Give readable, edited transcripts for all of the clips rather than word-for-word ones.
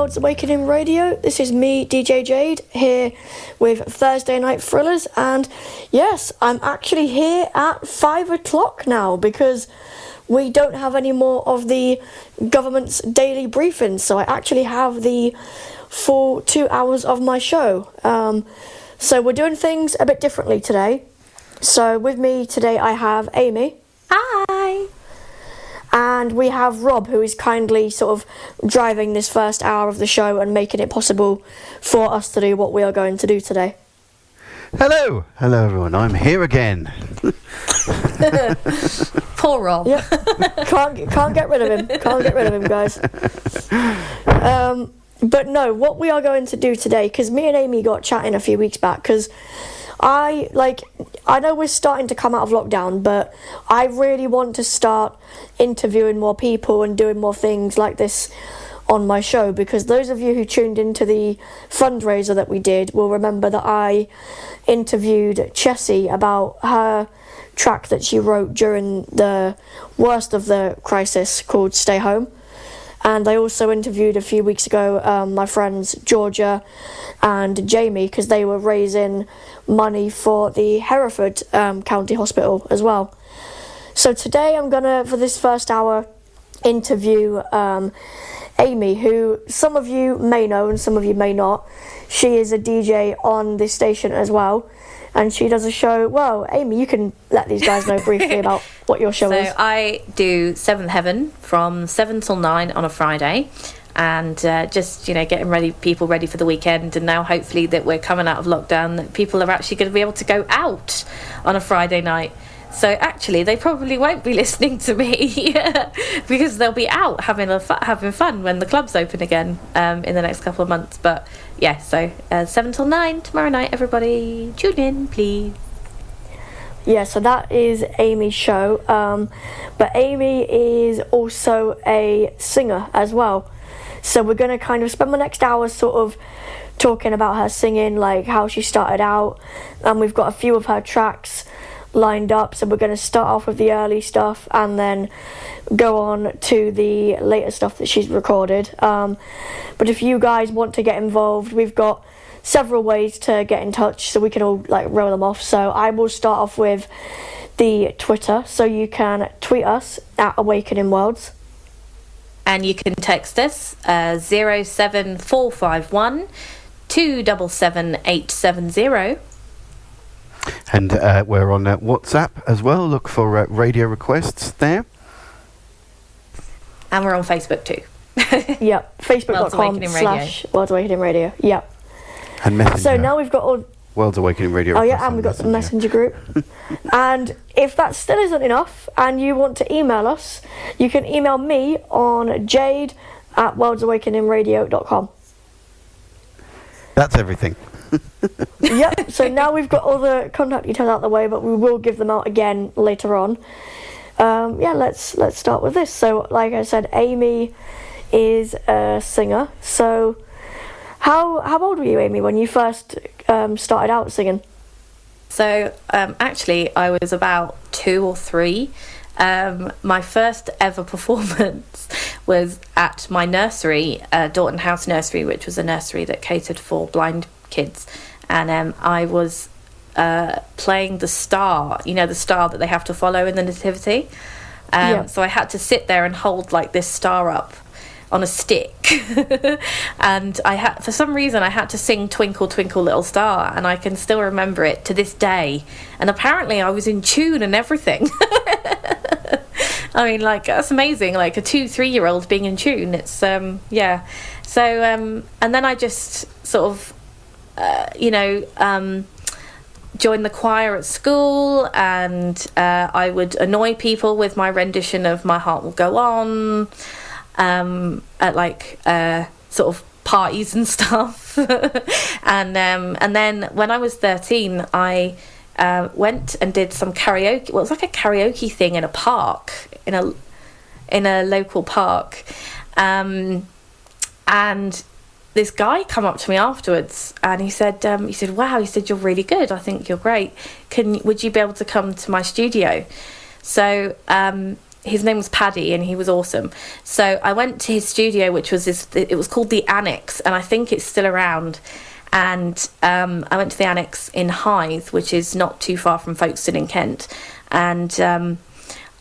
World's Awakening Radio. This is me, DJ Jade, here with Thursday Night Thrillers, and yes, I'm actually here at 5 o'clock now because we don't have any more of the government's daily briefings, so I actually have the full 2 hours of my show. So we're doing things a bit differently today. So with me today I have Amy. Hi! And we have Rob, who is kindly sort of driving this first hour of the show and making it possible for us to do what we are going to do today. Hello everyone, I'm here again. Poor Rob. Yep. Can't get rid of him. Can't get rid of him, guys. But no, what we are going to do today, because me and Amy got chatting a few weeks back, because I know we're starting to come out of lockdown, but I really want to start interviewing more people and doing more things like this on my show, because those of you who tuned into the fundraiser that we did will remember that I interviewed Chessie about her track that she wrote during the worst of the crisis called Stay Home. And I also interviewed a few weeks ago my friends Georgia and Jamie, because they were raising money for the Hereford County Hospital as well. So today I'm gonna, for this first hour, interview Amy, who some of you may know and some of you may not. She is a DJ on this station as well, and she does a show. Well, Amy, you can let these guys know briefly about what your show is. So I do Seventh Heaven from 7 till 9 on a Friday, and just, getting people ready for the weekend, and now hopefully that we're coming out of lockdown, that people are actually going to be able to go out on a Friday night. So actually, they probably won't be listening to me because they'll be out having fun when the clubs open again in the next couple of months. But yeah, so 7 till 9 tomorrow night, everybody tune in, please. Yeah, so that is Amy's show. But Amy is also a singer as well. So we're going to kind of spend the next hour sort of talking about her singing, like how she started out. And we've got a few of her tracks lined up, so we're going to start off with the early stuff and then go on to the later stuff that she's recorded. But if you guys want to get involved, we've got several ways to get in touch, so we can all roll them off. So I will start off with the Twitter, so you can tweet us at Awakening Worlds. And you can text us 07451 277 870. And we're on WhatsApp as well. Look for radio requests there. And we're on Facebook too. Yep, facebook.com/World's Awakening Radio. Yep. And Messenger. So now we've got all World's Awakening Radio. Oh yeah, and we've got the Messenger group. And if that still isn't enough and you want to email us, you can email me on jade@worldsawakeningradio.com. That's everything. Yep, so now we've got all the contact details out the way, but we will give them out again later on. Let's start with this. So like I said, Amy is a singer. So how old were you, Amy, when you first started out singing? So actually I was about 2 or 3. My first ever performance was at my nursery, Dorton House Nursery, which was a nursery that catered for blind kids, and I was playing the star, the star that they have to follow in the nativity. So I had to sit there and hold this star up on a stick and for some reason I had to sing Twinkle Twinkle Little Star, and I can still remember it to this day, and apparently I was in tune and everything. I mean, that's amazing, a 2-3-year-old being in tune. It's so and then I just sort of joined the choir at school, and I would annoy people with my rendition of My Heart Will Go On at sort of parties and stuff. and then when I was 13, I went and did some karaoke. Well, it was like a karaoke thing in a park, in a local park, and this guy come up to me afterwards, and he said, "Wow," he said, "you're really good. I think you're great. Would you be able to come to my studio?" So his name was Paddy, and he was awesome. So I went to his studio, which was it was called the Annex, and I think it's still around. And I went to the Annex in Hythe, which is not too far from Folkestone in Kent. And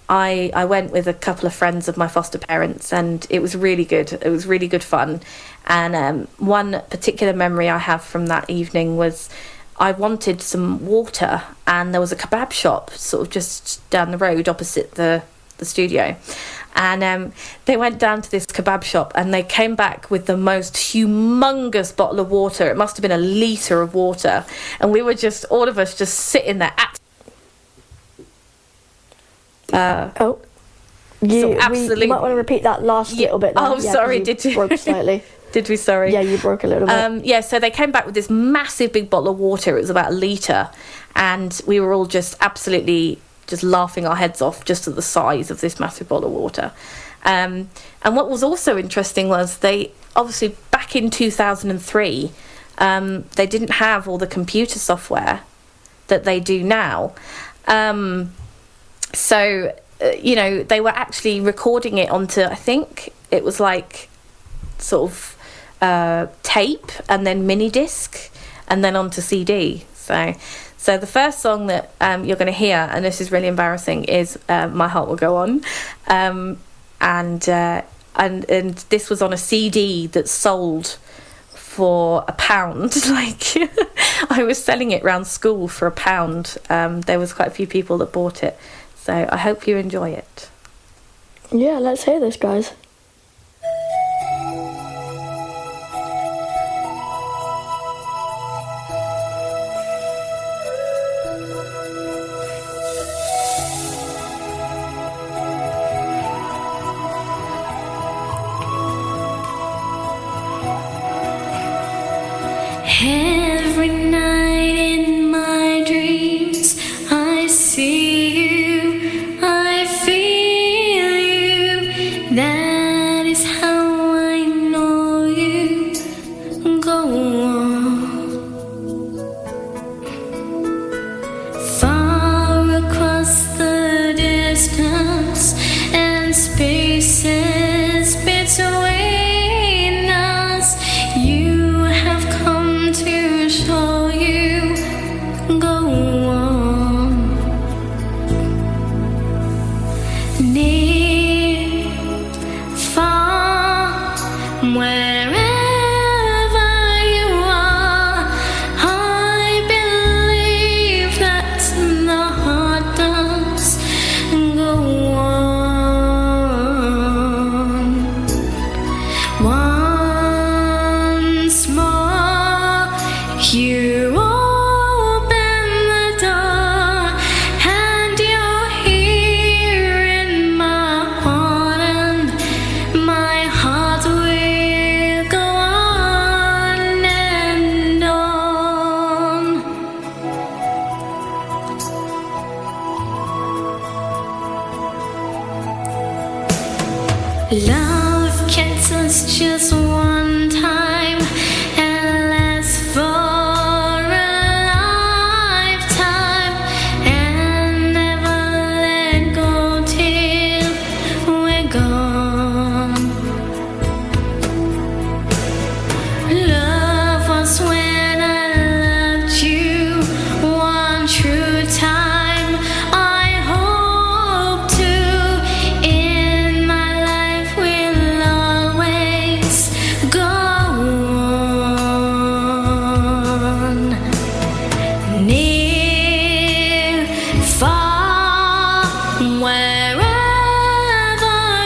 I went with a couple of friends of my foster parents, and it was really good. It was really good fun. And one particular memory I have from that evening was I wanted some water, and there was a kebab shop sort of just down the road opposite the studio. And they went down to this kebab shop, and they came back with the most humongous bottle of water. It must have been a litre of water. And we were just, all of us just sitting there. You absolutely. might want to repeat that last little bit. Oh, sorry, did you? Broke slightly. Did we? Sorry. Yeah, you broke a little bit. So they came back with this massive big bottle of water. It was about a litre. And we were all just absolutely just laughing our heads off just at the size of this massive bottle of water. And what was also interesting was they, obviously, back in 2003, they didn't have all the computer software that they do now. So, they were actually recording it onto, I think it was like sort of tape and then mini disc and then onto CD. So the first song that you're going to hear, and this is really embarrassing, is "My Heart Will Go On," and this was on a CD that sold for £1. Like I was selling it round school for £1. There was quite a few people that bought it, so I hope you enjoy it. Yeah, let's hear this, guys. Every night in my dreams I see you, I feel you, that is how I know you. Go on. Far across the distance and spaces between us, you have come to show you. Go on. Near, far, wherever you are, I believe that the heart does go on. Once more, you open the door, and you're here in my heart, and my heart will go on and on. Love gets us just one time and lasts for a lifetime, and never let go till we're gone. Love was when I loved you one true time. I hope to in my life will always go on. Near, far, wherever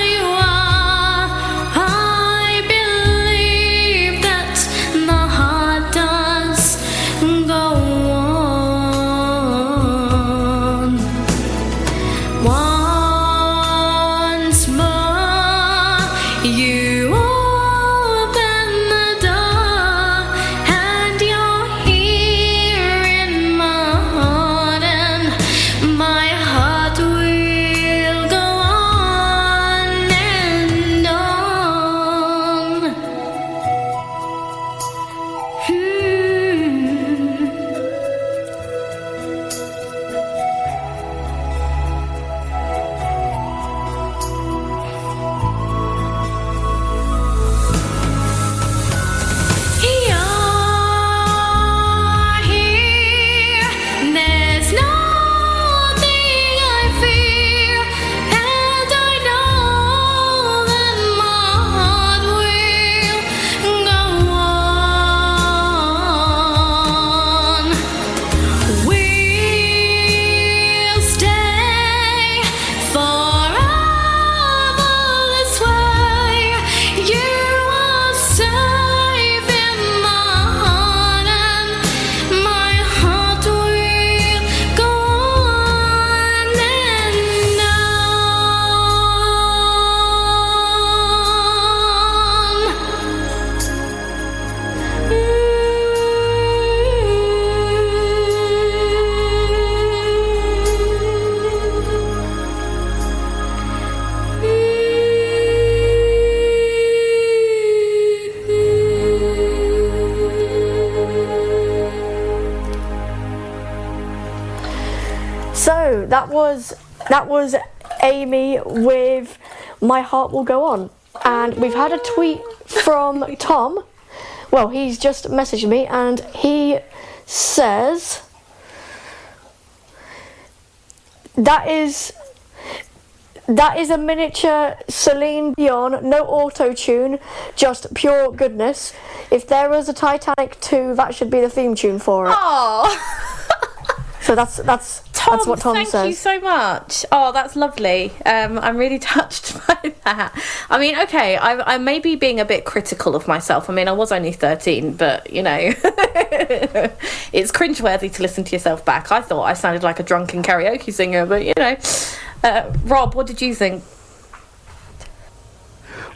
you are, I believe that the heart does go on. Once more, you open the door, and you're here in my heart, and my heart will So that was Amy with My Heart Will Go On. And we've had a tweet from Tom. Well, he's just messaged me and he says that is a miniature Celine Dion, no auto-tune, just pure goodness. If there was a Titanic 2, that should be the theme tune for it. Oh, So that's what Tom says. Thank you so much. Oh, that's lovely. I'm really touched by that. I mean, okay, I may be being a bit critical of myself. I mean, I was only 13, but, you know, it's cringeworthy to listen to yourself back. I thought I sounded like a drunken karaoke singer, but, you know. Rob, what did you think?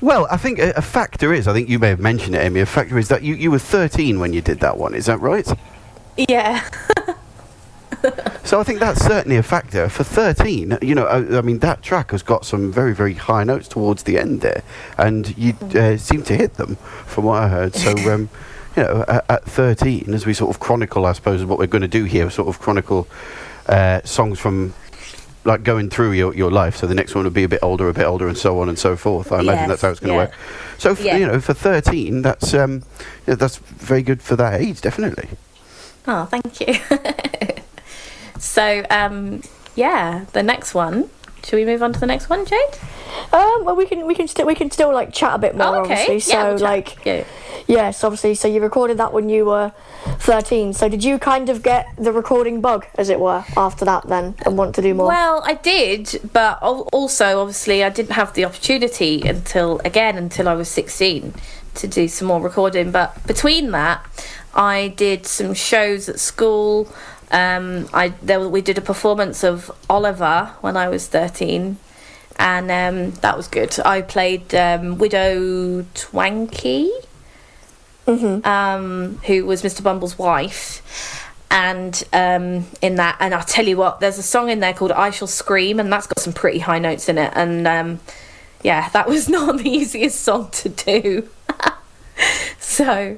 Well, I think a factor is, I think you may have mentioned it, Amy, a factor is that you were 13 when you did that one, is that right? Yeah. So I think that's certainly a factor. For 13, you know, I mean, that track has got some very, very high notes towards the end there, and you seem to hit them, from what I heard. So, you know, at 13, as we sort of chronicle, I suppose, what we're going to do here, sort of chronicle songs from, like, going through your life. So the next one would be a bit older, and so on and so forth. I imagine that's how it's going to work. So, you know, for 13, that's that's very good for that age, definitely. Oh, thank you. So, yeah, the next one. Should we move on to the next one, Jade? Well, we can still like chat a bit more, Oh, okay. obviously. So we'll chat. like, yes, obviously. So you recorded that when you were 13. So did you kind of get the recording bug, as it were, after that then, and want to do more? Well, I did, but also, obviously, I didn't have the opportunity until I was 16 to do some more recording. But between that, I did some shows at school. We did a performance of Oliver when I was 13, and that was good. I played Widow Twanky, who was Mr. Bumble's wife, and in that, and I'll tell you what, there's a song in there called I Shall Scream, and that's got some pretty high notes in it, and yeah, that was not the easiest song to do. So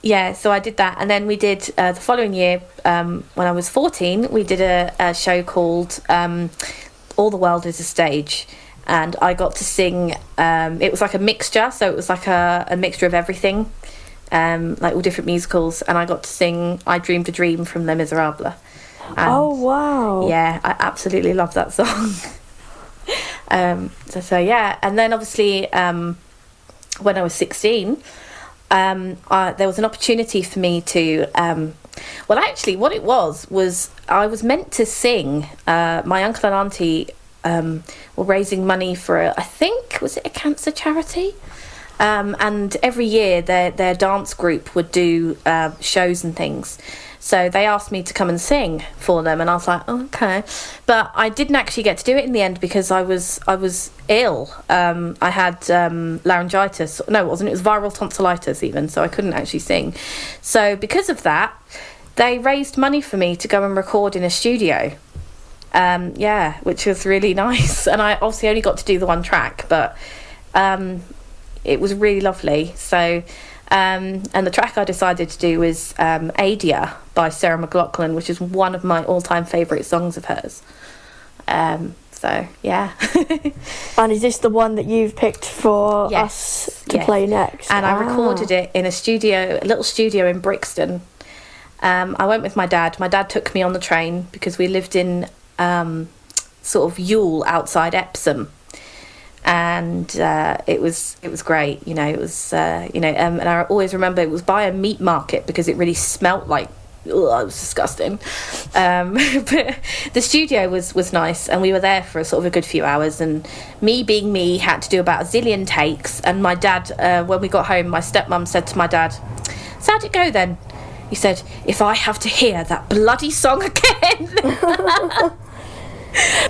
yeah, so I did that, and then we did the following year, when I was 14, we did a show called All the World is a Stage, and I got to sing. It was like a mixture, so it was like a mixture of everything, like all different musicals, and I got to sing I Dreamed a Dream from Les Miserables. Oh, wow. Yeah, I absolutely love that song. So yeah, and then obviously when I was 16, there was an opportunity for me to well, actually what it was I was meant to sing. My uncle and auntie were raising money for I think, was it a cancer charity, and every year their dance group would do shows and things. So they asked me to come and sing for them, and I was like, oh, okay. But I didn't actually get to do it in the end because I was ill. I had laryngitis. No, it wasn't. It was viral tonsillitis even, so I couldn't actually sing. So because of that, they raised money for me to go and record in a studio. Yeah, which was really nice. And I obviously only got to do the one track, but it was really lovely. So... and the track I decided to do was Adia by Sarah McLachlan, which is one of my all-time favourite songs of hers. So, yeah. And is this the one that you've picked for us to play next? And I recorded it in a little studio in Brixton. I went with my dad. My dad took me on the train because we lived in sort of Ewell outside Epsom. And it was great, you know. It was and I always remember it was by a meat market because it really smelt like, it was disgusting. But the studio was nice, and we were there for a good few hours. And me being me, had to do about a zillion takes. And my dad, when we got home, my stepmom said to my dad, "So how'd it go then?" He said, "If I have to hear that bloody song again."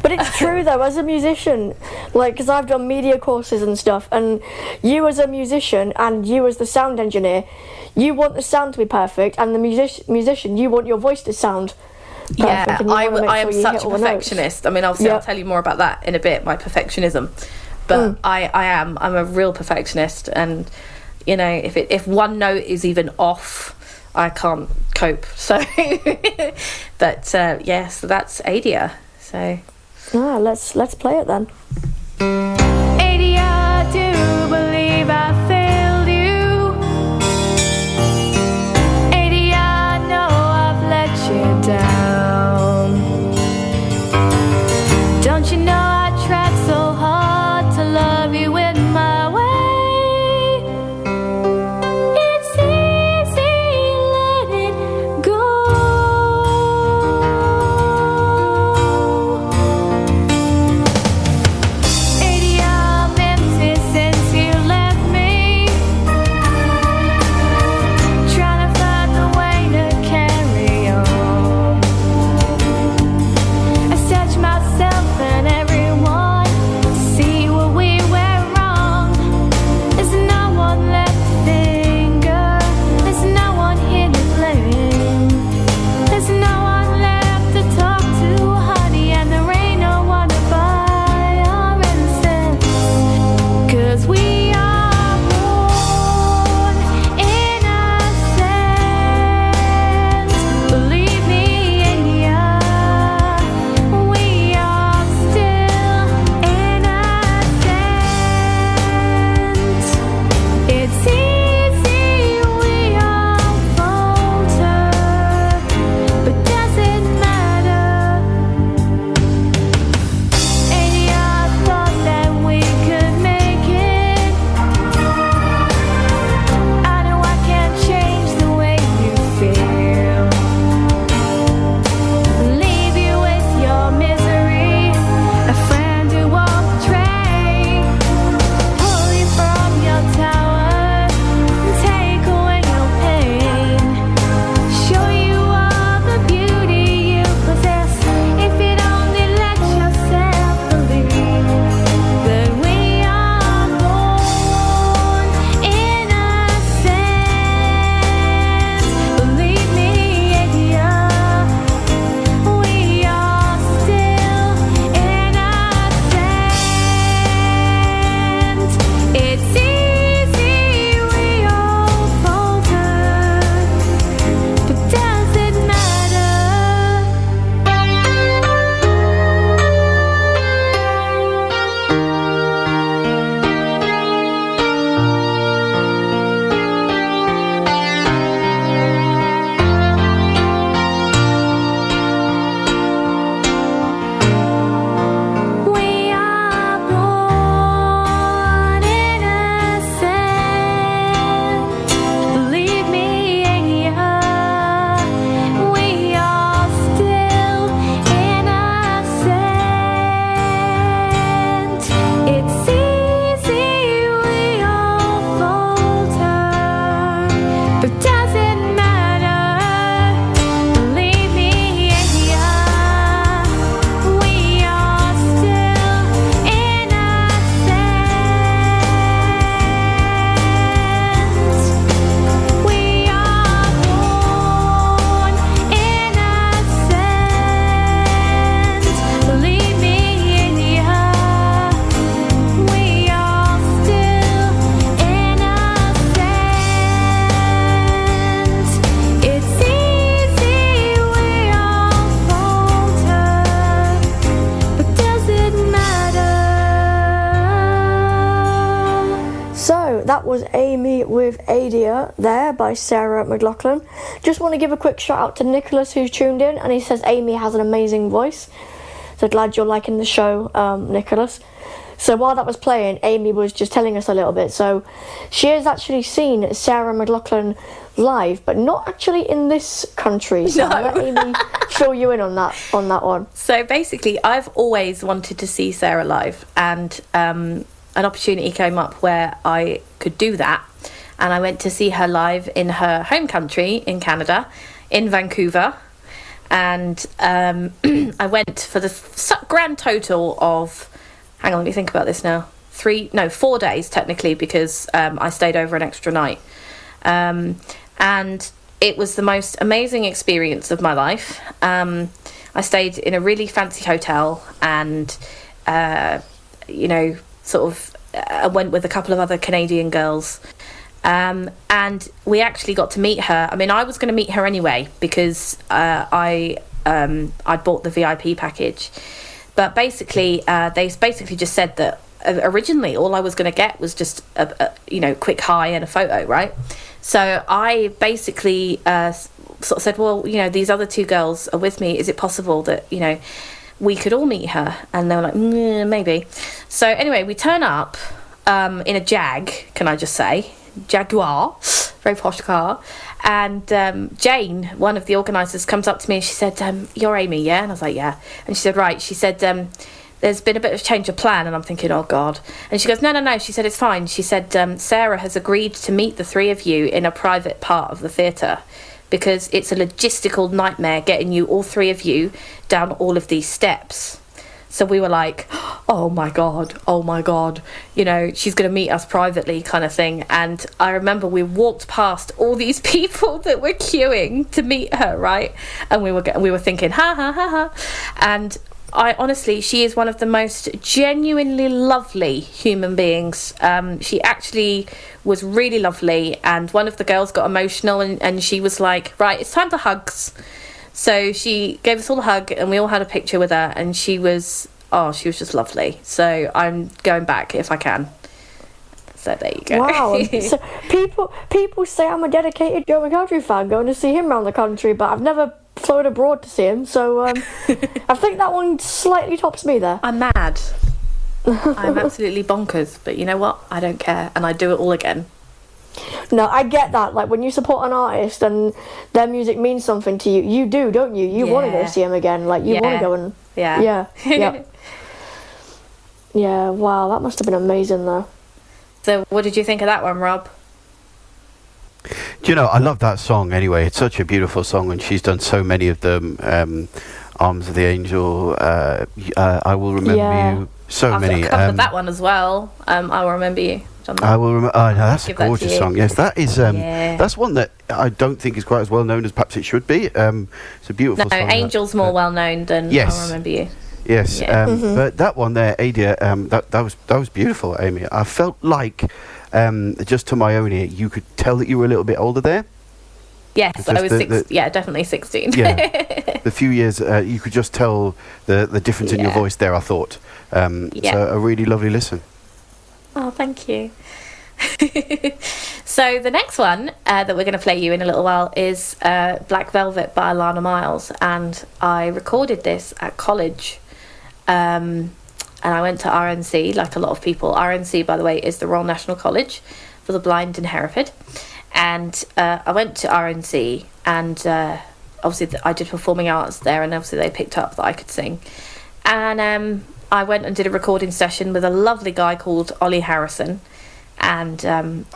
But it's true though, as a musician, like, because I've done media courses and stuff, and you as a musician and you as the sound engineer, you want the sound to be perfect, and the musician, you want your voice to sound perfect. Yeah, and I am such a perfectionist. I mean, obviously, I'll tell you more about that in a bit, my perfectionism. But I'm a real perfectionist, and you know, if one note is even off, I can't cope. So, but yeah, so that's Adia. So, let's play it then. Adia, I do believe I failed you. Adia, I know I've let you down. Don't you know I tried so hard to love you in my way? It's easy letting go. Adia, I'm empty since you left me. Trying to find the way to carry on. I search myself and everyone to see where we went wrong. There's no one left to linger. There's no one here to blame. There's no one left to talk to, honey, and there ain't no one to buy our innocence. 'Cause we are born innocent. Believe me, Adia, we are still innocent. It's easy, we all falter, but does it matter? Adia, I thought that we could make it. I know I can't change the way you feel. Leave you with your misery, a friend who won't betray. Pull you from your tower and take away your pain. Show you all the beauty you possess. If you'd only let yourself believe that we are born innocent. Believe me, Adia, we are still innocent. It's easy, we all falter, but does it matter? We are born innocent. Believe me, Adia, we are still innocent. It's easy, we all falter, but does it matter? Believe me, Adia, we are still innocent. We are born innocent. Believe me, Adia, we are still innocent. It's easy, we all falter, but does it matter? So that was Amy with Adia there by Sarah McLachlan. Just want to give a quick shout out to Nicholas who's tuned in, and he says Amy has an amazing voice. So glad you're liking the show, Nicholas. So while that was playing, Amy was just telling us a little bit. So she has actually seen Sarah McLachlan live, but not actually in this country. So No. I'll let Amy fill you in on that one. So basically, I've always wanted to see Sarah live, and an opportunity came up where I could do that. And I went to see her live in her home country in Canada, in Vancouver. And I went for the grand total of, hang on, let me think about this now. 4 days technically, because I stayed over an extra night. And it was the most amazing experience of my life. I stayed in a really fancy hotel, and I went with a couple of other Canadian girls, And we actually got to meet her. I mean, I was going to meet her anyway because I'd bought the VIP package. But basically, they basically just said that originally all I was going to get was just a quick hi and a photo, right? So I basically sort of said, well, these other two girls are with me. Is it possible that we could all meet her? And they were like, maybe. So anyway, we turn up in a Jag, can I just say? Jaguar, very posh car. And Jane, one of the organisers, comes up to me and she said, you're Amy, yeah? And I was like, yeah. And she said, right. She said, there's been a bit of change of plan. And I'm thinking, oh, God. And she goes, no. She said, it's fine. She said, Sarah has agreed to meet the three of you in a private part of the theatre because it's a logistical nightmare getting you, all three of you, down all of these steps. So we were like, oh my God, she's going to meet us privately kind of thing. And I remember we walked past all these people that were queuing to meet her, right? And we were thinking, ha, ha, ha, ha. And honestly, she is one of the most genuinely lovely human beings. She actually was really lovely. And one of the girls got emotional and she was like, right, it's time for hugs. So she gave us all a hug and we all had a picture with her and she was just lovely. So I'm going back if I can. So there you go. Wow. So people say I'm a dedicated Joe McCautry fan going to see him around the country, but I've never flown abroad to see him. So I think that one slightly tops me there. I'm mad. I'm absolutely bonkers. But you know what? I don't care. And I'd do it all again. No, I get that. Like, when you support an artist and their music means something to you, you do, don't you? You want to go see him again. Like, you want to go and... Yeah. Yeah. Yeah, wow, that must have been amazing, though. So what did you think of that one, Rob? Do you know, I love that song anyway. It's such a beautiful song, and she's done so many of them. Arms of the Angel, I Will Remember You, many. I've covered that one as well. I Will Remember You. I will remember. Oh, no, that's a Give that to gorgeous you. song. Yes, that is. That's one that I don't think is quite as well known as perhaps it should be. It's a beautiful No, song. Angel's more well known than Yes. I Will Remember You. Yes, Yeah. but that one there, Adia, that was beautiful, Amy. I felt like, just to my own ear, you could tell that you were a little bit older there. Yes, Just I was definitely 16. Yeah, the few years you could just tell the difference in your Yeah. voice there. I thought, so a really lovely listen. Oh, thank you. So the next one that we're going to play you in a little while is Black Velvet by Alana Miles, and I recorded this at college. And I went to RNC, like a lot of people. RNC, by the way, is the Royal National College for the Blind in Hereford. And I went to RNC, and obviously I did performing arts there, and obviously they picked up that I could sing. And I went and did a recording session with a lovely guy called Ollie Harrison. And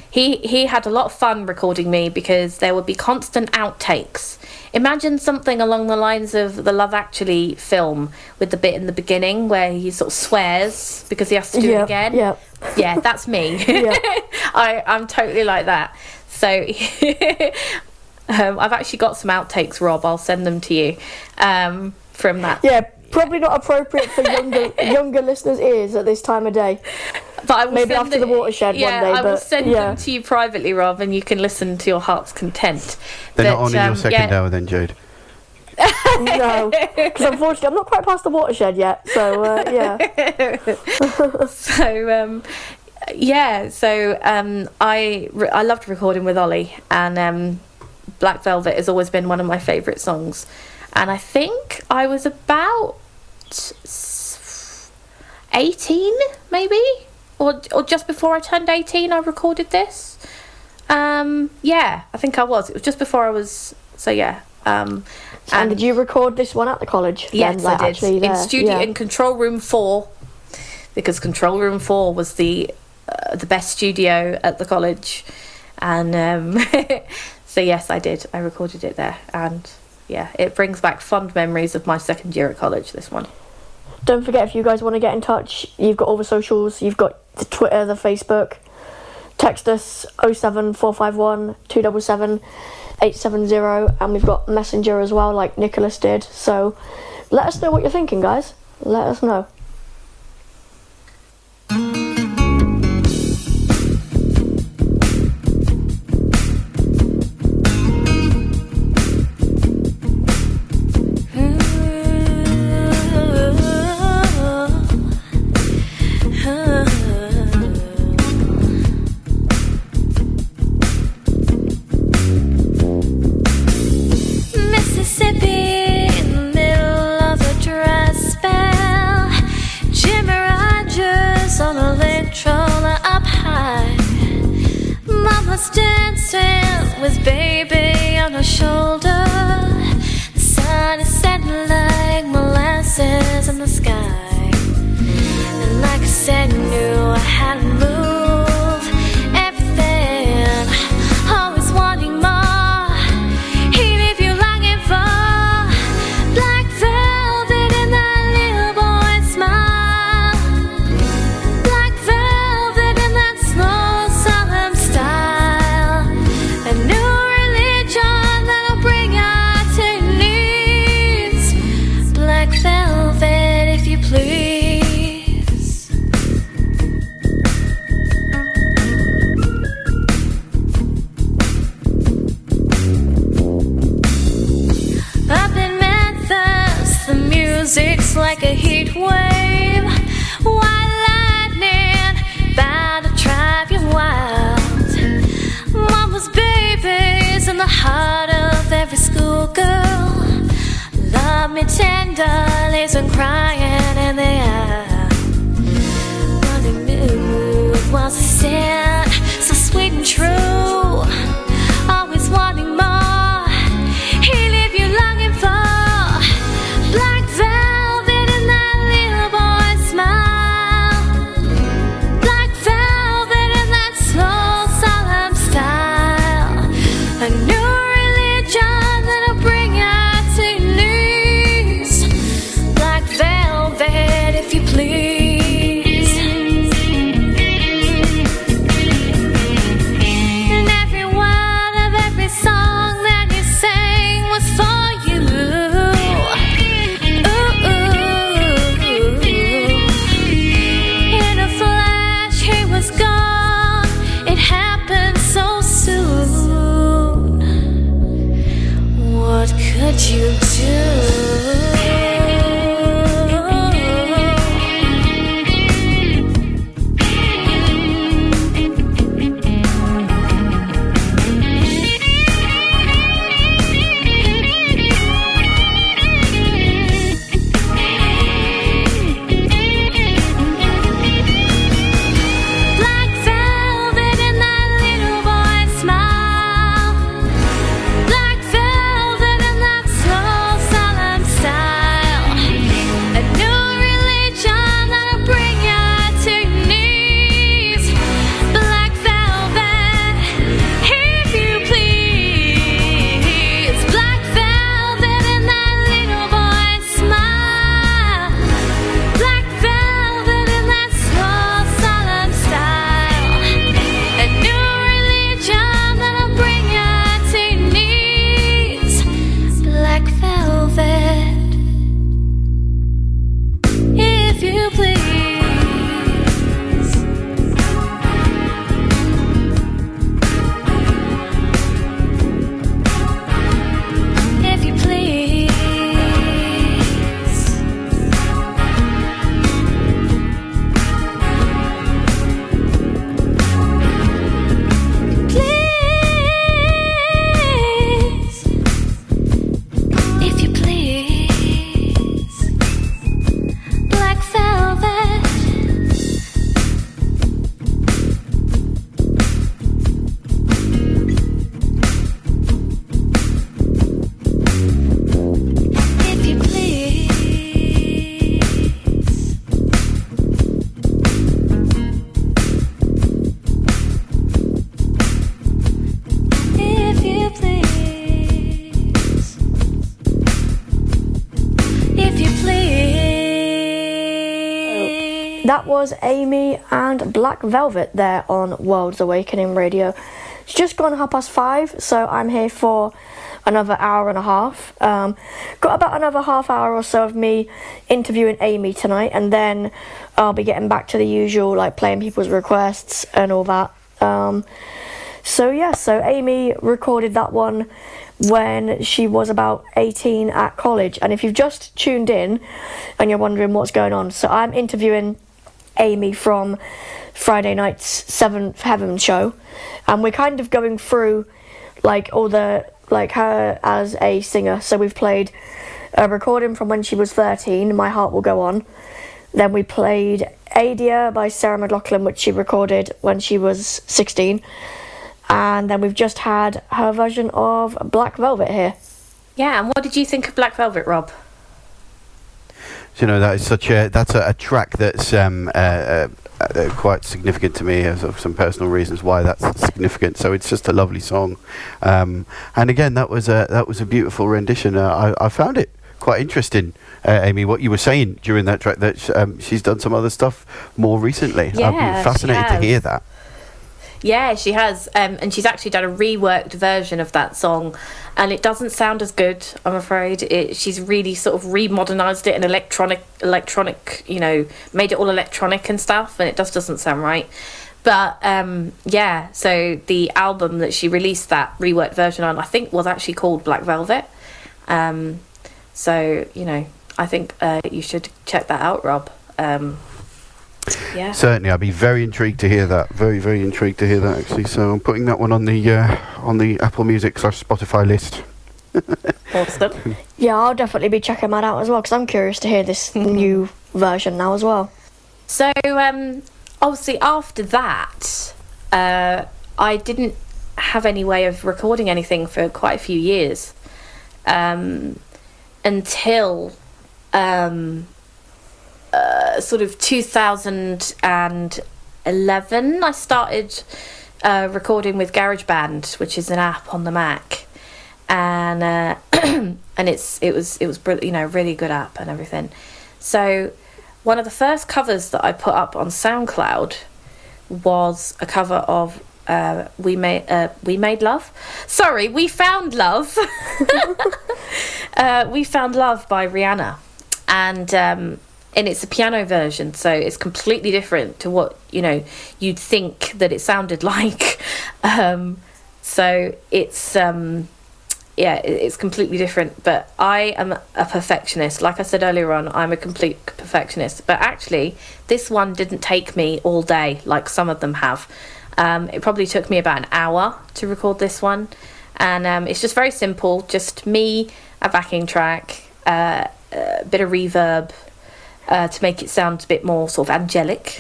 he had a lot of fun recording me because there would be constant outtakes. Imagine something along the lines of the Love Actually film with the bit in the beginning where he sort of swears because he has to do it again. Yeah, that's me. I'm totally like that. So I've actually got some outtakes, Rob. I'll send them to you from that. Yeah, probably not appropriate for younger listeners' ears at this time of day. But I will Maybe send after the watershed one day. I will but, send them to you privately, Rob, and you can listen to your heart's content. They're not on in your second hour then, Jade. No, because unfortunately I'm not quite past the watershed yet. So I loved recording with Ollie, and Black Velvet has always been one of my favourite songs. And I think I was about 18, maybe, or just before I turned 18. I recorded this. I think I was. It was just before I was. So yeah. And did you record this one at the college? Yes, then, I did. In Control Room 4, because Control Room 4 was the best studio at the college, and so yes, I did. I recorded it there, and yeah, it brings back fond memories of my second year at college. This one. Don't forget, if you guys want to get in touch, you've got all the socials. You've got the Twitter, the Facebook. Text us 07451 277 870, and we've got Messenger as well, like Nicholas did. So let us know what you're thinking, guys. Let us know. dancing with baby on her shoulder. The sun is setting like molasses in the sky. And like I said, knew I had to move everything. Always wanting more. He leave you longing for black velvet in that little boy's smile. Black velvet in that slow, solemn style. A new religion that'll bring you to your knees. Black velvet, if you please. Up in Memphis, the music's like a heat wave. White lightning, bound to drive you wild. Mama's babies in the heart of every schoolgirl. Love me tender, lays and crying in the eye. While they move, while they stand, so sweet and true. Always wanting more. He leave you longing for black velvet in that little boy's smile. Black velvet in that slow, solemn style. A new religion that'll bring you to your knees. Black velvet, if you please. And every word of every song that you sang was for you. Ooh. In a flash, he was gone. It happened so soon. What could you do? Black velvet in that little boy's smile. Black velvet in that slow, solemn style. A new religion that'll bring you to your knees. Black velvet, if you please. Black velvet in that little boy's smile. Black velvet in that slow, solemn style. A new religion that'll bring you to your knees. Black velvet, if you please. If you please. Please, if you please. Black velvet. If you please. If you please. If you please. That was Amy and Black Velvet there on World's Awakening Radio. It's just gone 5:30, so I'm here for another hour and a half. Got about another half hour or so of me interviewing Amy tonight, and then I'll be getting back to the usual, like playing people's requests and all that. So Amy recorded that one when she was about 18 at college. And if you've just tuned in and you're wondering what's going on, so I'm interviewing Amy from Friday night's Seventh Heaven show, and we're kind of going through like all the, like, her as a singer. So we've played a recording from when she was 13, My Heart Will Go On. Then we played Adia by Sarah McLachlan, which she recorded when she was 16. and then we've just had her version of Black Velvet here. Yeah, and what did you think of Black Velvet, Rob? You know, that is that's a track that's quite significant to me, as of some personal reasons why that's significant. So it's just a lovely song, and again, that was a beautiful rendition. I found it quite interesting, Amy, what you were saying during that track, that she's done some other stuff more recently. Yeah, I'd be fascinated to hear that. Yeah, she has, and she's actually done a reworked version of that song, and it doesn't sound as good, I'm afraid. She's really sort of remodernized it and electronic, you know, made it all electronic and stuff, and it just doesn't sound right. But yeah, so the album that she released that reworked version on, I think, was actually called Black Velvet. So, you know, I think you should check that out, Rob. Yeah. Certainly, I'd be very intrigued to hear that. Very, very intrigued to hear that, actually. So I'm putting that one on the Apple Music / Spotify list. Awesome. Yeah, I'll definitely be checking that out as well, because I'm curious to hear this new version now as well. So, obviously, after that, I didn't have any way of recording anything for quite a few years, until sort of 2011. I started recording with GarageBand, which is an app on the Mac, and and it was you know, really good app and everything. So one of the first covers that I put up on SoundCloud was a cover of We Made Love. Sorry, We Found Love. We Found Love by Rihanna, and it's a piano version, so it's completely different to what, you know, you'd think that it sounded like. So it's it's completely different. But I am a perfectionist. Like I said earlier on, I'm a complete perfectionist. But actually, this one didn't take me all day like some of them have. It probably took me about an hour to record this one, and it's just very simple. Just me, a backing track, a bit of reverb. To make it sound a bit more sort of angelic.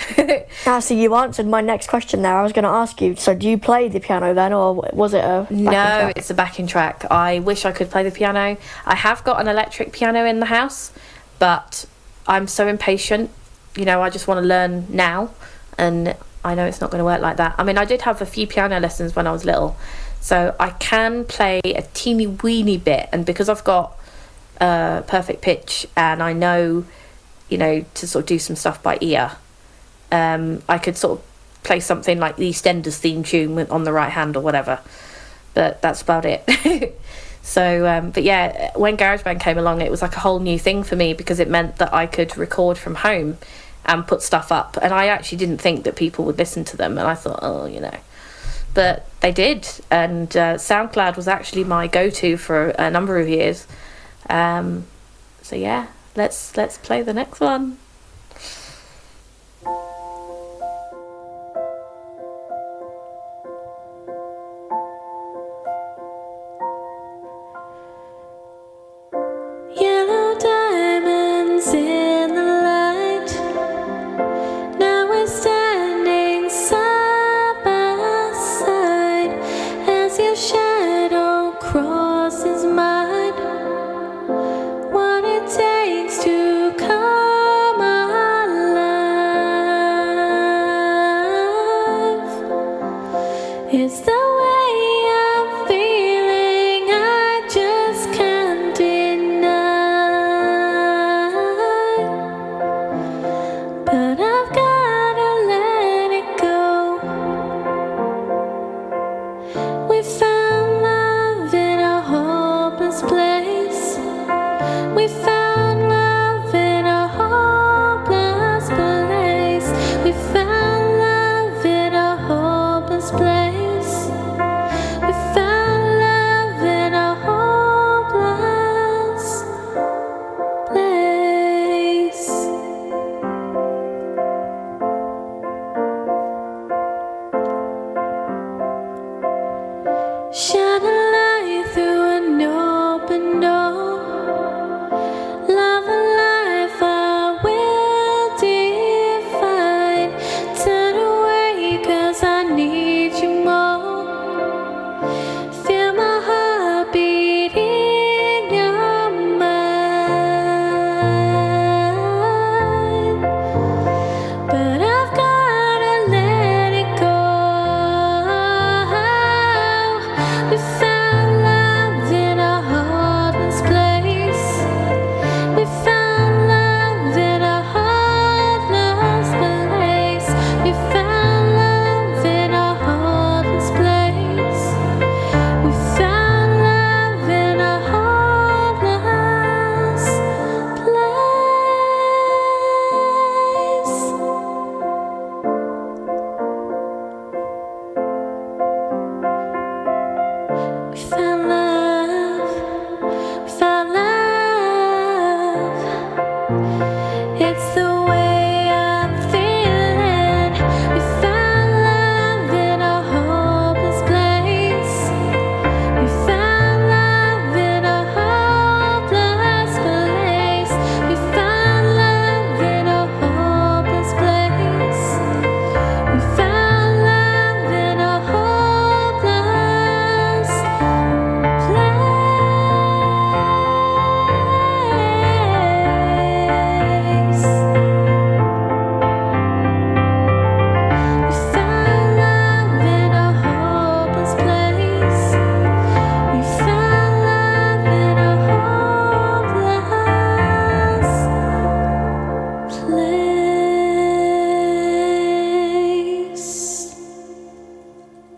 So you answered my next question there. I was going to ask you, so do you play the piano then, or was it a backing No, track? it's a backing track. I wish I could play the piano. I have got an electric piano in the house, but I'm so impatient. You know, I just want to learn now, and I know it's not going to work like that. I mean, I did have a few piano lessons when I was little, so I can play a teeny weeny bit, and because I've got perfect pitch and I know, you know, to sort of do some stuff by ear, I could sort of play something like the EastEnders theme tune on the right hand or whatever, but that's about it. So but yeah, when GarageBand came along, it was like a whole new thing for me, because it meant that I could record from home and put stuff up, and I actually didn't think that people would listen to them, and I thought, oh, you know, but they did, and SoundCloud was actually my go-to for a number of years. So yeah, let's play the next one. Yellow diamonds in the light. Now we're standing side by side as your shadow crosses mine. What it takes to come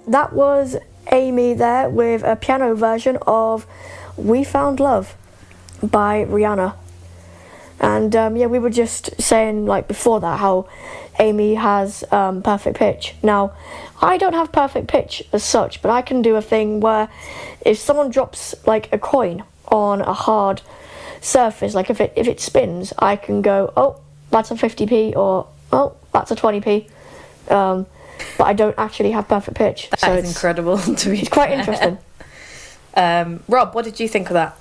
that was Amy there with a piano version of We Found Love by Rihanna. And yeah, we were just saying like before that how Amy has perfect pitch. Now, I don't have perfect pitch as such, but I can do a thing where if someone drops like a coin on a hard surface, like if it spins, I can go, oh, that's a 50p, or oh, that's a 20p. But I don't actually have perfect pitch. That is incredible to be It's quite fair. interesting. Rob, what did you think of that?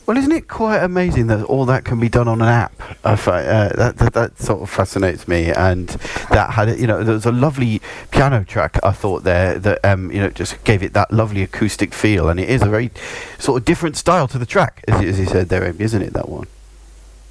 Well, isn't it quite amazing that all that can be done on an app? That sort of fascinates me. And that had, there was a lovely piano track, I thought, there that, just gave it that lovely acoustic feel. And it is a very sort of different style to the track, as you said there, Amy, isn't it, that one?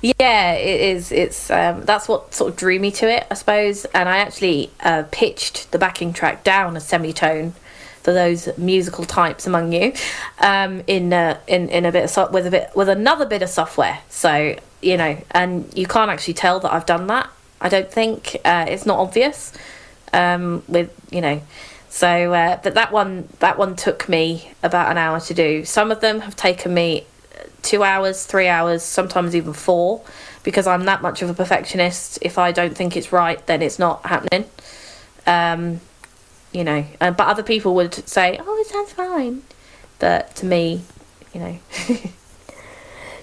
Yeah, it is. It's that's what sort of drew me to it, I suppose. And I actually pitched the backing track down a semitone for those musical types among you, in a bit of with another bit of software. So and you can't actually tell that I've done that. I don't think it's not obvious. But that one took me about an hour to do. Some of them have taken me 2 hours, 3 hours, sometimes even 4, because I'm that much of a perfectionist. If I don't think it's right, then it's not happening. But other people would say, oh, it sounds fine. But to me,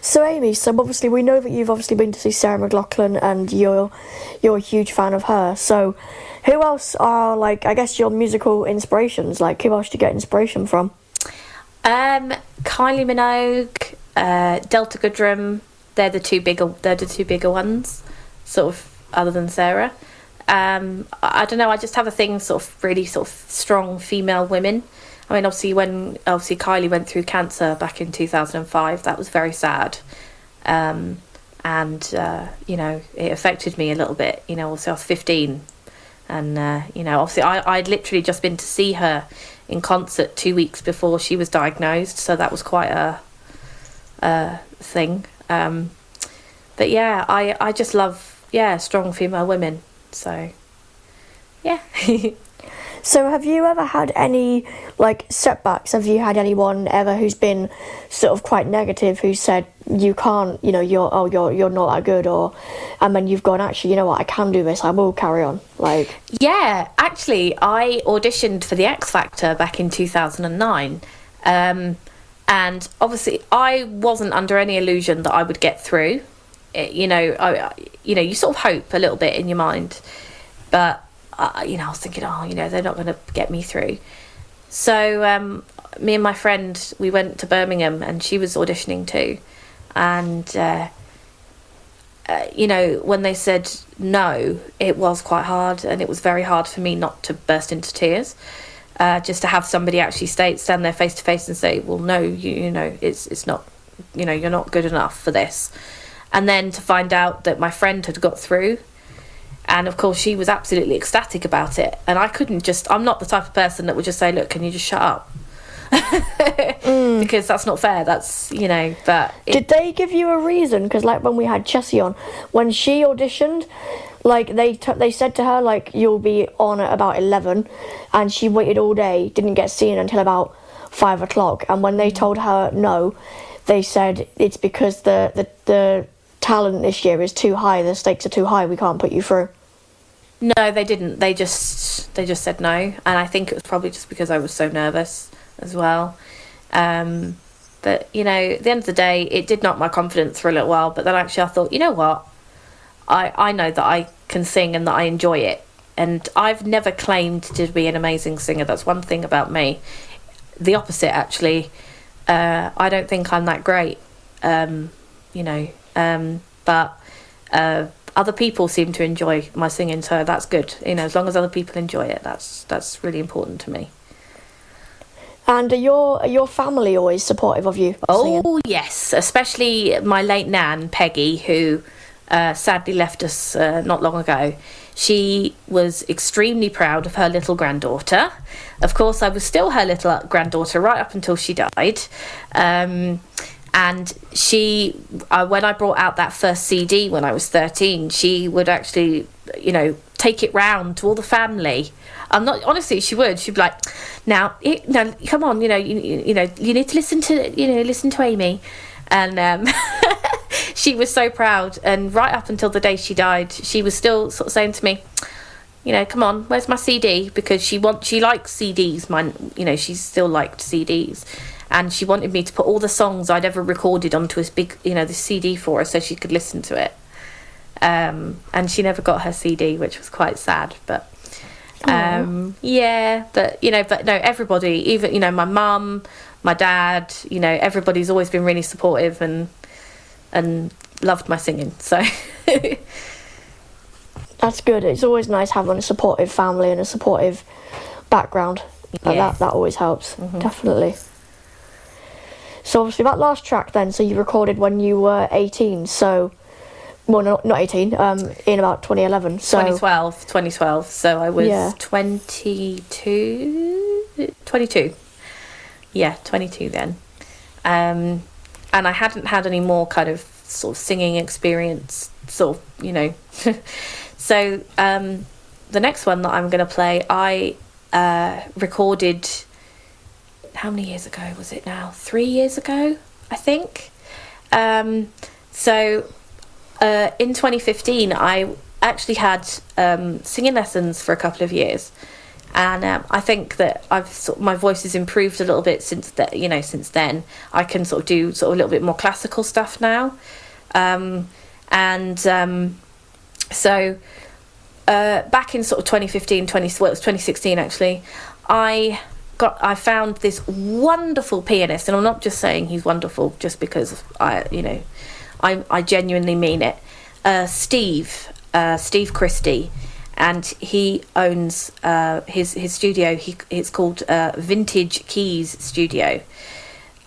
So Amy, so obviously we know that you've obviously been to see Sarah McLachlan and you're a huge fan of her. So who else are, like, I guess, your musical inspirations? Like, who else do you get inspiration from? Kylie Minogue, Delta Goodrem, they're the two bigger ones, sort of, other than Sarah. I don't know, I just have a thing sort of really sort of strong female women. I mean, obviously Kylie went through cancer back in 2005, that was very sad. It affected me a little bit, also I was 15. And, obviously I'd literally just been to see her in concert 2 weeks before she was diagnosed, so that was quite a thing. But yeah, I just love strong female women. So yeah. So have you ever had any like setbacks? Have you had anyone ever who's been sort of quite negative, who said you can't, you're not that good, and then you've gone, actually, you know what, I can do this, I will carry on, like? Yeah, actually, I auditioned for the X Factor back in 2009, and obviously I wasn't under any illusion that I would get through. You sort of hope a little bit in your mind, but I was thinking, they're not going to get me through. So me and my friend, we went to Birmingham, and she was auditioning too, and when they said no, it was quite hard, and it was very hard for me not to burst into tears, just to have somebody actually stand there face to face and say, well, no, it's not, you're not good enough for this. And then to find out that my friend had got through, and of course she was absolutely ecstatic about it, and I'm not the type of person that would just say, look, can you just shut up? Because that's not fair. That's, but did they give you a reason? Because like when we had Chessie on, when she auditioned, like they said to her, like, you'll be on at about 11, and she waited all day, didn't get seen until about 5 o'clock, and when they told her no, they said it's because the talent this year is too high, the stakes are too high, we can't put you through. No, they didn't. They just said no, and I think it was probably just because I was so nervous as well. But at the end of the day, it did knock my confidence for a little while. But then actually, I thought, you know what, I know that I can sing and that I enjoy it, and I've never claimed to be an amazing singer. That's one thing about me. The opposite, actually. I don't think I'm that great. But other people seem to enjoy my singing, so that's good. As long as other people enjoy it, that's really important to me. And are your family always supportive of you singing? Oh yes, especially my late nan Peggy, who sadly left us not long ago. She was extremely proud of her little granddaughter. Of course, I was still her little granddaughter right up until she died. And when I brought out that first CD when I was 13, she would actually, take it round to all the family. I'm not, honestly, she'd be like, now, come on, you need to listen to Amy. And she was so proud. And right up until the day she died, she was still sort of saying to me, come on, where's my CD? Because she likes CDs. She still liked CDs. And she wanted me to put all the songs I'd ever recorded onto this big, this CD for her so she could listen to it. And she never got her CD, which was quite sad. But but no, everybody, even my mum, my dad, everybody's always been really supportive and loved my singing. So that's good. It's always nice having a supportive family and a supportive background. Yeah. That always helps. Definitely. So obviously that last track then, so you recorded when you were 18, so, well, not 18, in about 2011, so... 2012, so I was Yeah. 22. Yeah, 22 then. And I hadn't had any more kind of sort of singing experience, sort of, So the next one that I'm going to play, I recorded... How many years ago was it now? 3 years ago, I think. So in 2015, I actually had singing lessons for a couple of years, and I think that my voice has improved a little bit since then. I can sort of do a little bit more classical stuff now, so back in sort of 2015, it was 2016 actually, I found this wonderful pianist, and I'm not just saying he's wonderful just because I genuinely mean it. Steve Christie, and he owns his studio. It's called Vintage Keys Studio,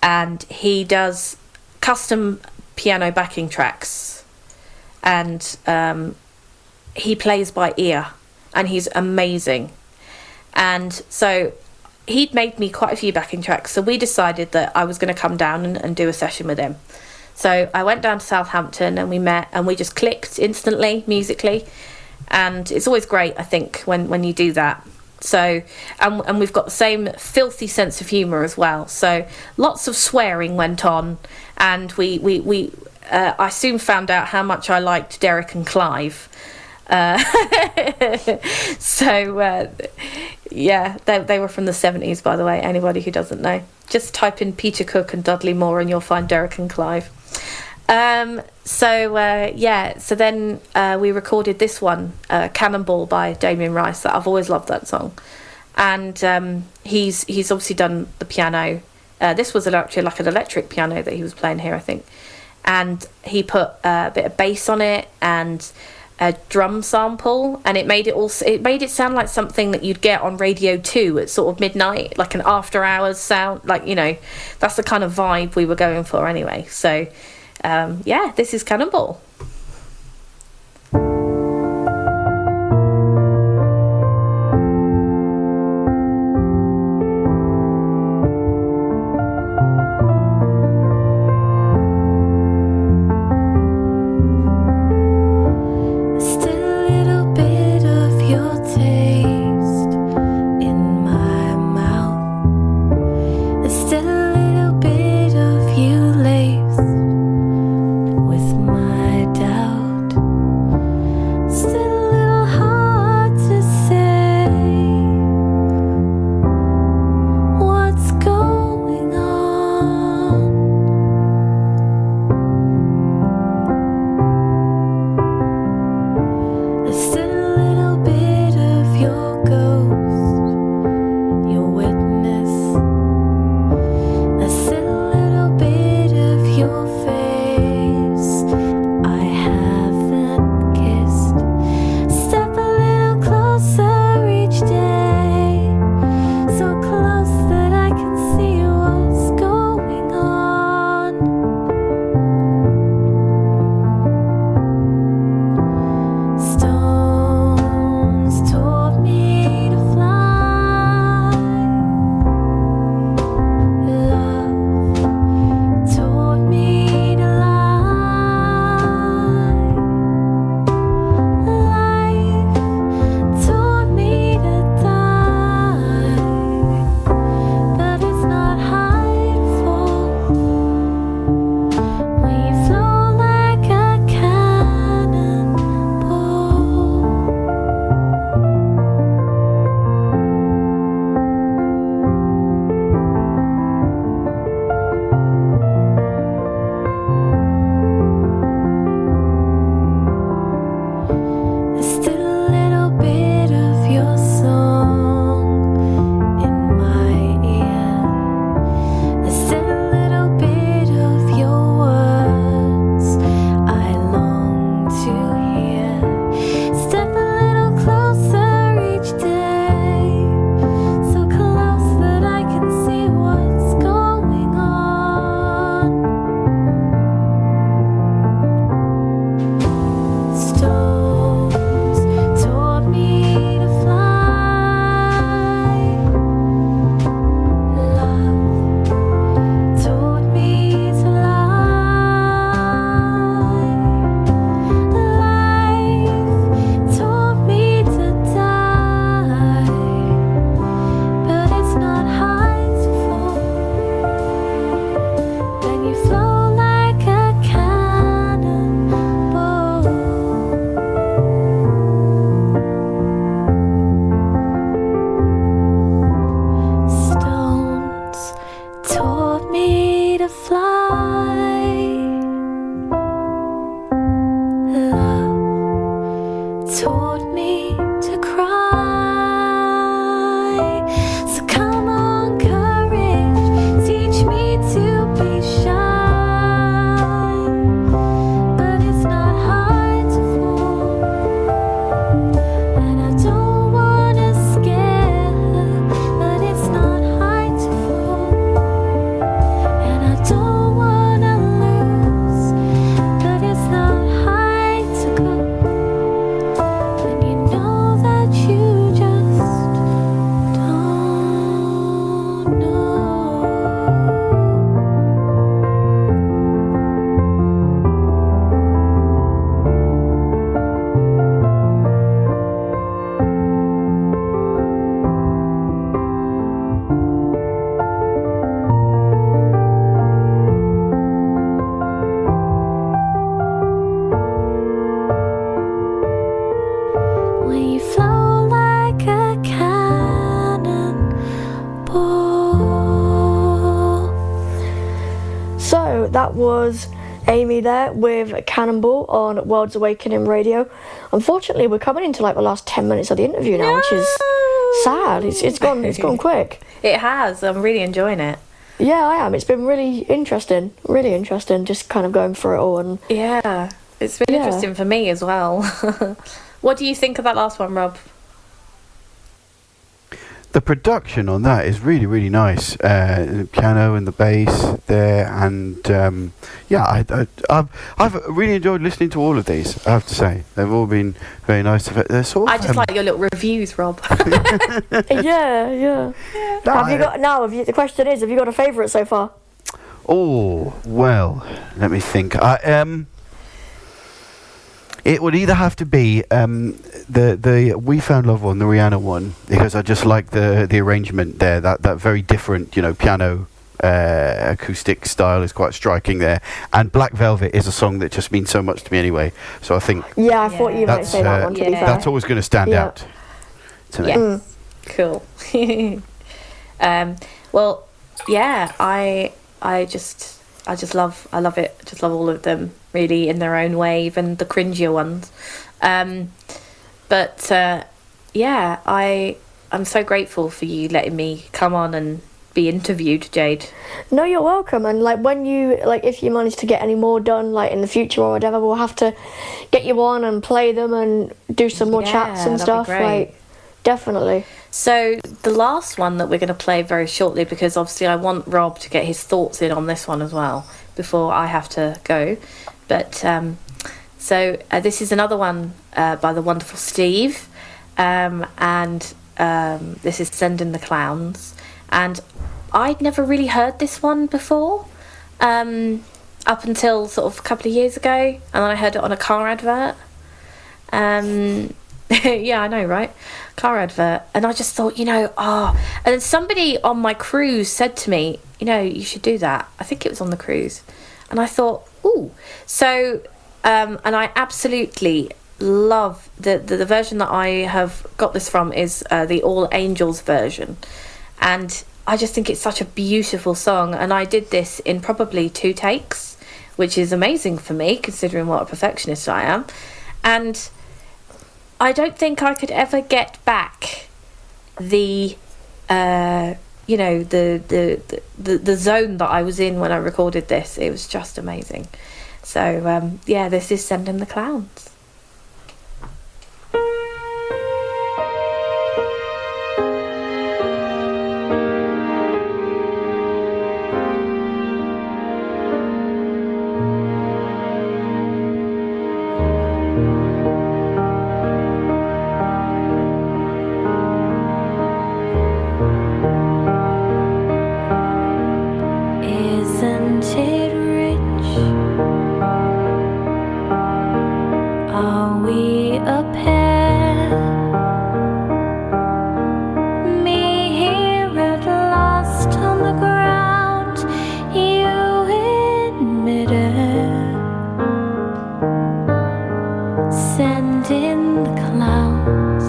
and he does custom piano backing tracks, and he plays by ear, and he's amazing. And so he'd made me quite a few backing tracks, so we decided that I was going to come down and do a session with him. So I went down to Southampton and we met, and we just clicked instantly musically, and it's always great, I think, when you do that. So and we've got the same filthy sense of humour as well, so lots of swearing went on, and I soon found out how much I liked Derek and Clive. They were from the 70s, by the way, anybody who doesn't know. Just type in Peter Cook and Dudley Moore and you'll find Derek and Clive. So then we recorded this one, Cannonball by Damien Rice. That I've always loved that song, and he's obviously done the piano. This was actually like an electric piano that he was playing here, I think, and he put a bit of bass on it and a drum sample, and it made it sound like something that you'd get on Radio 2 at sort of midnight, like an after hours sound, that's the kind of vibe we were going for anyway. So this is Cannonball. With my dad. Love taught me to cry. So come on, courage, teach me to be shy. But it's not hard to fall, and I don't wanna scare her. But it's not hard to fall, and I don't wanna lose. But it's not hard to go when you know that you just don't know. When you flow like a cannonball. So that was Amy there with Cannonball on World's Awakening Radio. Unfortunately, we're coming into like the last 10 minutes of the interview now, which is sad. It's gone quick. It has. I'm really enjoying it. Yeah, I am. It's been really interesting, just kind of going through it all. And Yeah, it's been Yeah. interesting for me as well. What do you think of that last one, Rob? The production on that is really, really nice. The piano and the bass there, and I've really enjoyed listening to all of these. I have to say, they've all been very nice. They're sort of, I just like your little reviews, Rob. yeah. No, Have you got now? The question is, have you got a favourite so far? Oh well, let me think. It would either have to be the We Found Love one, the Rihanna one, because I just like the arrangement there. That very different, piano acoustic style is quite striking there. And Black Velvet is a song that just means so much to me anyway. So I think Yeah, I thought you might that's say that one. To be yeah. fair. that's always going to stand Yeah. out to me. Yes. Cool. Well, yeah, I just love it. Just love all of them really in their own way, even the cringier ones. But I'm so grateful for you letting me come on and be interviewed, Jade. No, you're welcome. And like when you if you manage to get any more done like in the future or whatever, we'll have to get you on and play them and do some more chats and that'd be stuff. great. Like definitely. So the last one that we're going to play very shortly, because obviously I want Rob to get his thoughts in on this one as well before I have to go. But this is another one by the wonderful Steve, and this is Send in the Clowns. And I'd never really heard this one before, up until sort of a couple of years ago, and then I heard it on a car advert. Yeah, I know, right? Car advert. And I just thought, and then somebody on my cruise said to me, you should do that. I think it was on the cruise. And I thought, ooh. So, and I absolutely love the version that I have got this from is the All Angels version. And I just think it's such a beautiful song. And I did this in probably 2 takes, which is amazing for me, considering what a perfectionist I am. And I don't think I could ever get back the the zone that I was in when I recorded this. It was just amazing. So this is Send in the Clowns. Isn't it rich? Are we a pair? Me here at last on the ground, you in midair. Send in the clowns.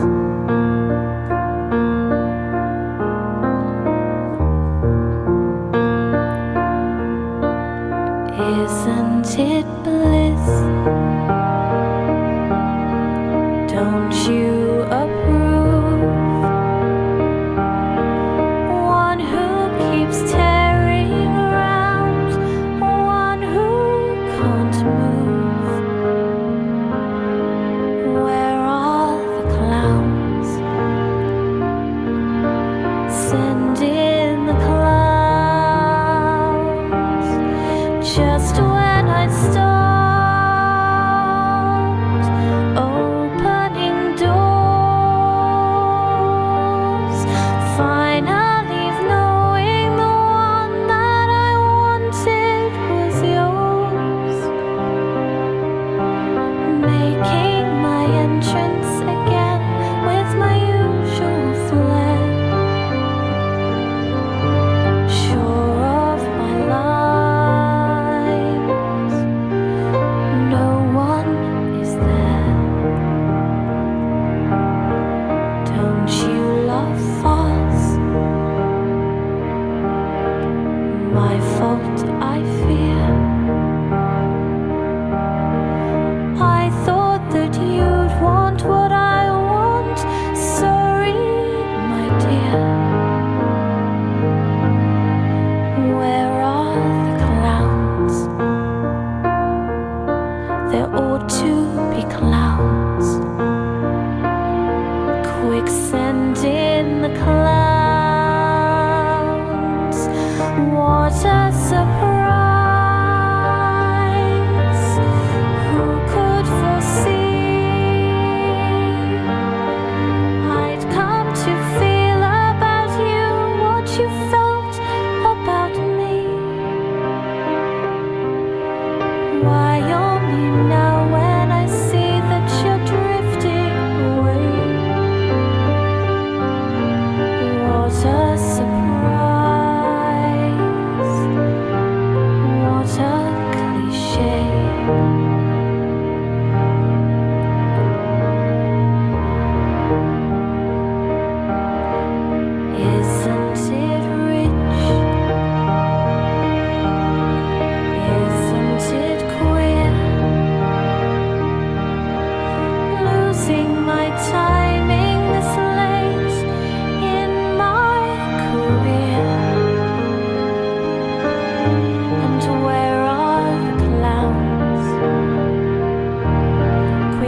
Isn't it bliss?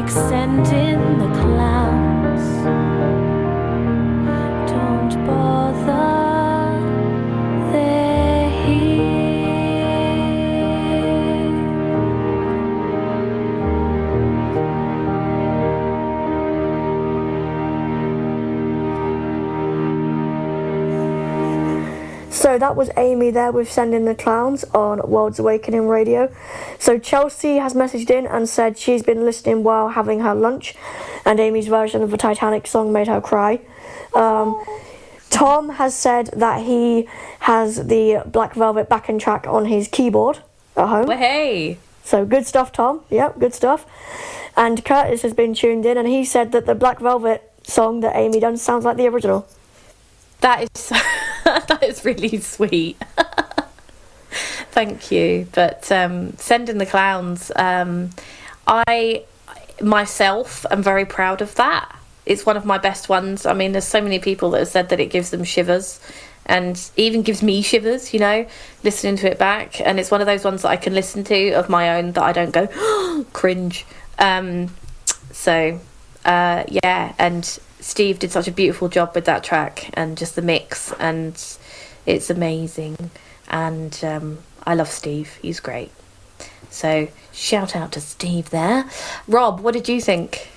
like sending the clowns. Don't bother, they're here. So that was Amy there with Sending the Clowns on World's Awakening Radio. So Chelsea has messaged in and said she's been listening while having her lunch, and Amy's version of the Titanic song made her cry. Tom has said that he has the Black Velvet backing track on his keyboard at home. Well, hey. So good stuff, Tom. Yep, good stuff. And Curtis has been tuned in, and he said that the Black Velvet song that Amy done sounds like the original. That is that is really sweet. Thank you. But Sending the Clowns, I myself am very proud of that. It's one of my best ones. I mean, there's so many people that have said that it gives them shivers, and even gives me shivers, you know, listening to it back. And it's one of those ones that I can listen to of my own that I don't go cringe. Yeah, and Steve did such a beautiful job with that track and just the mix, and it's amazing. And I love Steve. He's great. So shout out to Steve there. Rob, what did you think?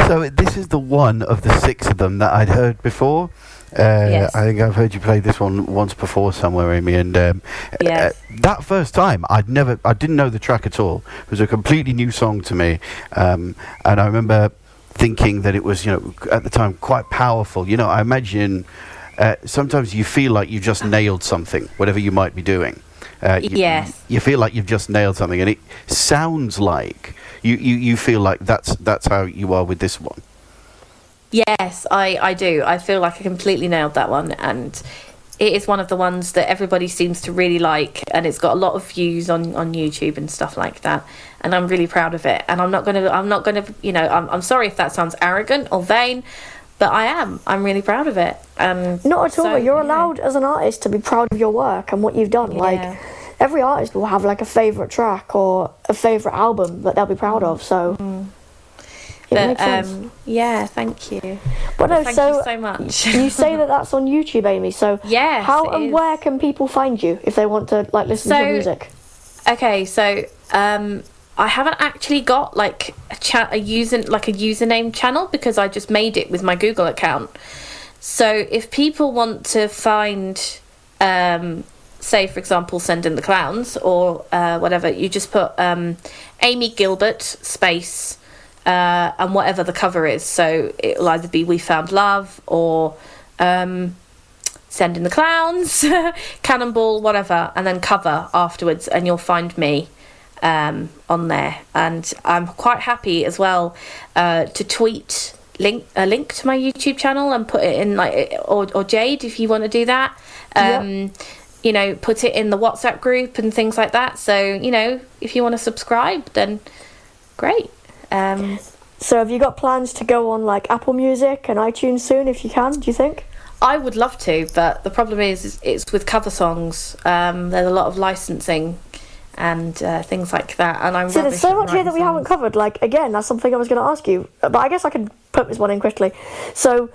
So this is the one of the 6 of them that I'd heard before. Yes. I think I've heard you play this one once before somewhere, Amy, and Yes. that first time I didn't know the track at all. It was a completely new song to me, and I remember thinking that it was, you know, at the time quite powerful. You know, I imagine sometimes you feel like you just nailed something, whatever you might be doing. Yes. You feel like you've just nailed something, and it sounds like you feel like that's how you are with this one. Yes, I do. I feel like I completely nailed that one, and it is one of the ones that everybody seems to really like, and it's got a lot of views on YouTube and stuff like that, and I'm really proud of it. And I'm not gonna you know, I'm sorry if that sounds arrogant or vain, but I'm really proud of it. Not at all. So, You're yeah. allowed as an artist to be proud of your work and what you've done. Yeah. Like, every artist will have like a favourite track or a favourite album that they'll be proud of. So it But makes sense. yeah, thank you. But no, Thank so you so much. you say that that's on YouTube, Amy. So Yes, how it and is. where can people find you if they want to like listen to your So- music? Okay, so I haven't actually got like a username channel because I just made it with my Google account. So if people want to find, say for example, Sending the Clowns or whatever, you just put Amy Gilbert space and whatever the cover is. So it'll either be We Found Love or Sending the Clowns, Cannonball, whatever, and then cover afterwards, and you'll find me on there. And I'm quite happy as well to tweet a link to my YouTube channel and put it in, like, or Jade, if you want to do that. You know, put it in the WhatsApp group and things like that. So, you know, if you want to subscribe, then great. So have you got plans to go on like Apple Music and iTunes soon if you can, do you think? I would love to, but the problem is it's with cover songs. There's a lot of licensing and things like that, and I'm See, there's rubbish so at much here writing that we haven't songs. covered. Like, again, that's something I was going to ask you, but I guess I can put this one in quickly. So,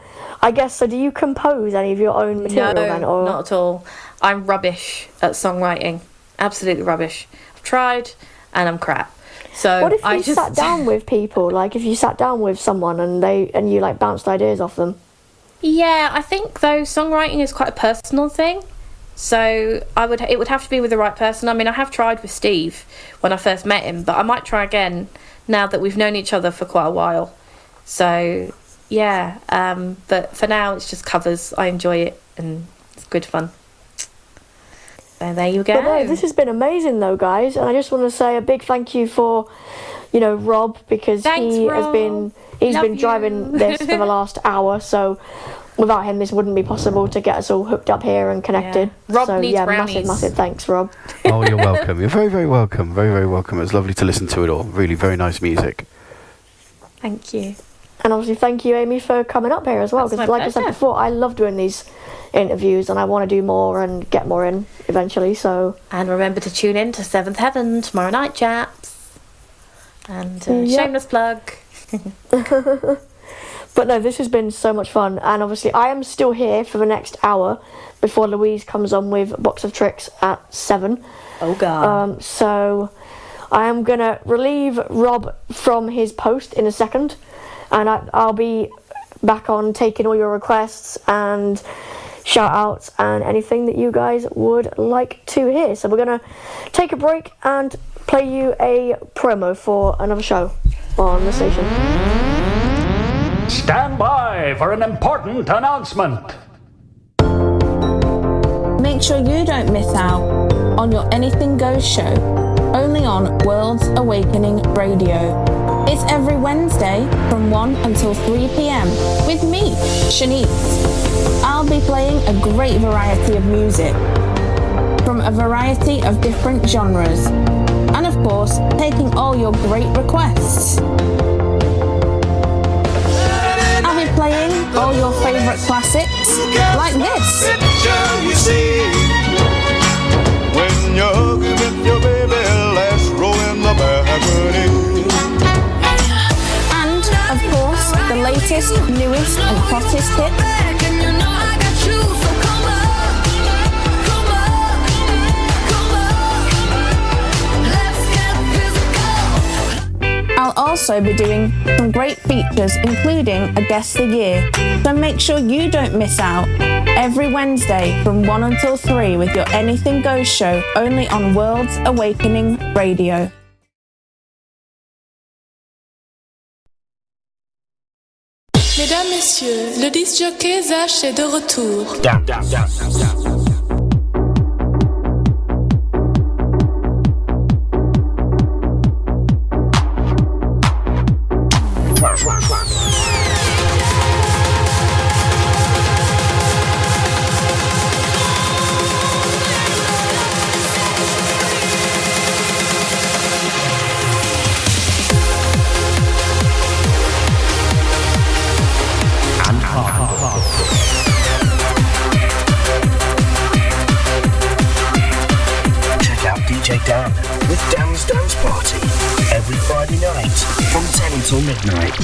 so do you compose any of your own material then? Or? Not at all. I'm rubbish at songwriting. Absolutely rubbish. I've tried, and I'm crap. So What if I you just sat down with people, like if you sat down with someone and you like bounced ideas off them? Yeah, I think though songwriting is quite a personal thing. So it would have to be with the right person. I mean, I have tried with Steve when I first met him, but I might try again now that we've known each other for quite a while. So yeah, but for now it's just covers. I enjoy it and it's good fun. So there you go. But no, this has been amazing though, guys, and I just want to say a big thank you for, Rob, because Thanks, he's Rob. been Love driving you. this for the last hour, so without him this wouldn't be possible to get us all hooked up here and connected. Yeah. Rob so needs yeah, brownies. massive thanks, Rob. Oh, you're welcome. You're very, very welcome. Very, very welcome. It was lovely to listen to it all. Really, very nice music. Thank you. And obviously thank you, Amy, for coming up here as well, That's because my like I said pleasure. before, I love doing these interviews and I want to do more and get more in eventually, so And remember to tune in to Seventh Heaven tomorrow night, chaps. And Yep. shameless plug. But no, this has been so much fun, and obviously I am still here for the next hour before Louise comes on with Box of Tricks at 7. Oh God. So I am gonna relieve Rob from his post in a second, and I'll be back on taking all your requests and shout outs and anything that you guys would like to hear. So we're gonna take a break and play you a promo for another show on the station. Stand by for an important announcement. Make sure you don't miss out on your Anything Goes show, only on Worlds Awakening Radio. It's every Wednesday from 1 until 3 p.m. with me, Shanice. I'll be playing a great variety of music from a variety of different genres, and of course, taking all your great requests. I'll be playing all your favourite classics, like this. You see, when you're hugging with your baby, let's roll in the balcony. And, of course, the latest, newest and hottest hits. I'll also be doing some great features, including a guest of the year. So make sure you don't miss out every Wednesday from 1 until 3 with your Anything Goes show, only on Worlds Awakening Radio. Mesdames, Messieurs, le disc jockey Zach est de retour. Check out DJ Dan with Dan's Dance Party every Friday night from 10 until midnight.